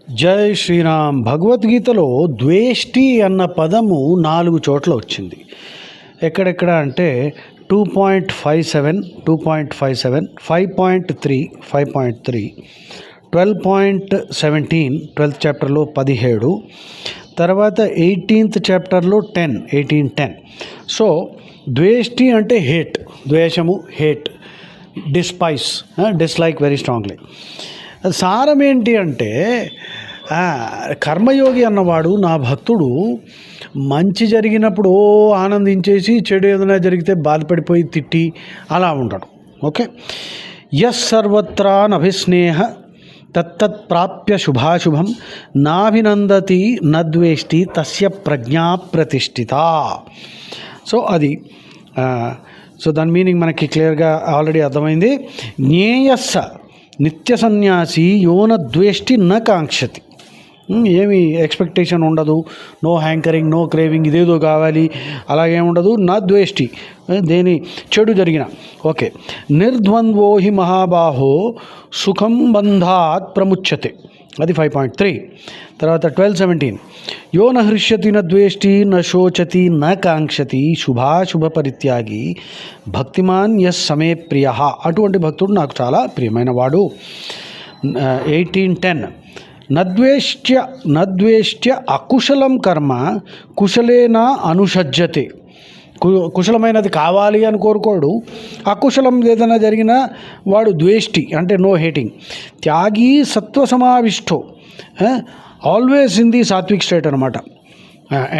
జై శ్రీరామ్. భగవద్గీతలో ద్వేష్టి అన్న పదము 4 చోట్ల వచ్చింది. ఎక్కడెక్కడ అంటే 2.57, 2.57, 5.3, 5.3, 12.17, 12th చాప్టర్లో 17, తర్వాత 18th చాప్టర్లో 10, 18:10. సో ద్వేష్టి అంటే హేట్, ద్వేషము, హేట్, డిస్లైక్ వెరీ స్ట్రాంగ్లీ. సారం ఏంటి అంటే కర్మయోగి అన్నవాడు, నా భక్తుడు, మంచి జరిగినప్పుడు ఆనందించేసి చెడు ఏదైనా జరిగితే బాధపడిపోయి తిట్టి అలా ఉండడు. ఓకే. యస్ సర్వత్రా నభిస్నేహ తత్తత్ ప్రాప్య శుభాశుభం నాభినందతి నద్వేష్టి తస్య ప్రజ్ఞా ప్రతిష్ఠిత. సో అది దాని మీనింగ్ మనకి క్లియర్గా ఆల్రెడీ అర్థమైంది. జ్ఞేయస్స నిత్య సన్యాసి యోన ద్వేష్టి న కాంక్షతి. ఏమి ఎక్స్పెక్టేషన్ ఉండదు, నో హ్యాంకరింగ్, నో క్రేవింగ్, ఇదేదో కావాలి అలాగే ఉండదు. నా ద్వేష్టి, దేని చెడు జరిగిన. ఓకే. నిర్ద్వంద్వో హి మహాబాహో సుఖం బంధాత్ ప్రముచ్యతే, అది 5.3. తర్వాత 12:17 యో న హృష్యతి న ద్వేష్టి న శోచతి న కాంక్షతి శుభాశుభ పరిత్యాగి భక్తిమాన్ యస్ సమే ప్రియ. అటువంటి భక్తుడు నాకు చాలా ప్రియమైన వాడు. 18:10 నద్వేష్ట్య అకుశలం కర్మ కుశలేన అనుషజ్యతే. కుశలమైనది కావాలి అని కోరుకోడు, అకుశలం ఏదైనా జరిగినా వాడు ద్వేష్టి అంటే నో హేటింగ్. త్యాగి సత్వ సమావిష్టో, ఆల్వేస్ ఇన్ ది సాత్విక్ స్టేట్ అనమాట,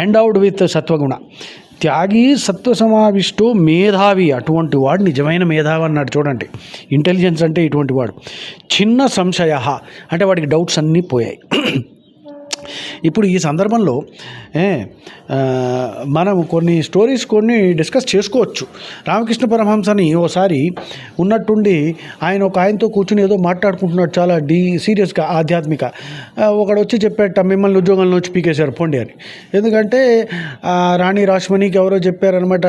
ఎండౌడ్ విత్ సత్వగుణ. త్యాగి సత్వ సమావిష్టో మేధావి, అటువంటి వాడు నిజమైన మేధావి అన్నాడు. చూడండి, ఇంటెలిజెన్స్ అంటే ఇటువంటి వాడు. చిన్న సంశయ అంటే వాడికి డౌట్స్ అన్నీ పోయాయి. ఇప్పుడు ఈ సందర్భంలో మనం కొన్ని స్టోరీస్ డిస్కస్ చేసుకోవచ్చు. రామకృష్ణ పరమహంసని ఓసారి ఉన్నట్టుండి ఆయన ఒక ఆయనతో కూర్చుని ఏదో మాట్లాడుకుంటున్నాడు, చాలా సీరియస్గా ఆధ్యాత్మిక. ఒకడు వచ్చి చెప్పేట, మిమ్మల్ని ఉద్యోగంలో వచ్చి పీకేశారు పోండి అని. ఎందుకంటే రాణి రాష్మణికి ఎవరో చెప్పారనమాట,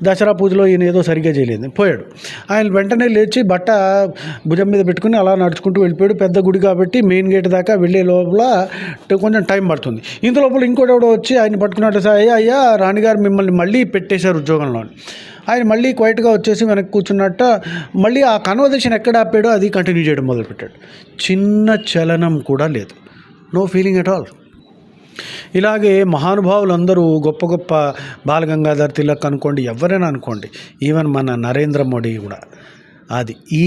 దసరా పూజలో ఈయన ఏదో సరిగ్గా చేయలేదు, పోయాడు. ఆయన వెంటనే లేచి బట్ట భుజం మీద పెట్టుకుని అలా నడుచుకుంటూ వెళ్ళిపోయాడు. పెద్ద గుడి కాబట్టి మెయిన్ గేట్ దాకా వెళ్ళే లోపల కొంచెం టైం పడుతుంది. ఇంత లోపల ఇంకోటి ఎవడో వచ్చి ఆయన పట్టుకున్నట్టు, అయ్యా రాణిగారు మిమ్మల్ని మళ్ళీ పెట్టేశారు ఉద్యోగంలో. ఆయన మళ్ళీ క్వైట్గా వచ్చేసి వెనక్కి కూర్చున్నట్ట, మళ్ళీ ఆ కన్వర్జేషన్ ఎక్కడ ఆపాడో అది కంటిన్యూ చేయడం మొదలుపెట్టాడు. చిన్న చలనం కూడా లేదు, నో ఫీలింగ్ ఎట్ ఆల్. ఇలాగే మహానుభావులందరూ గొప్ప గొప్ప బాలగంగాధర్ తిలక్ అనుకోండి, ఎవరైనా అనుకోండి, ఈవెన్ మన నరేంద్ర మోడీ కూడా, అది ఈ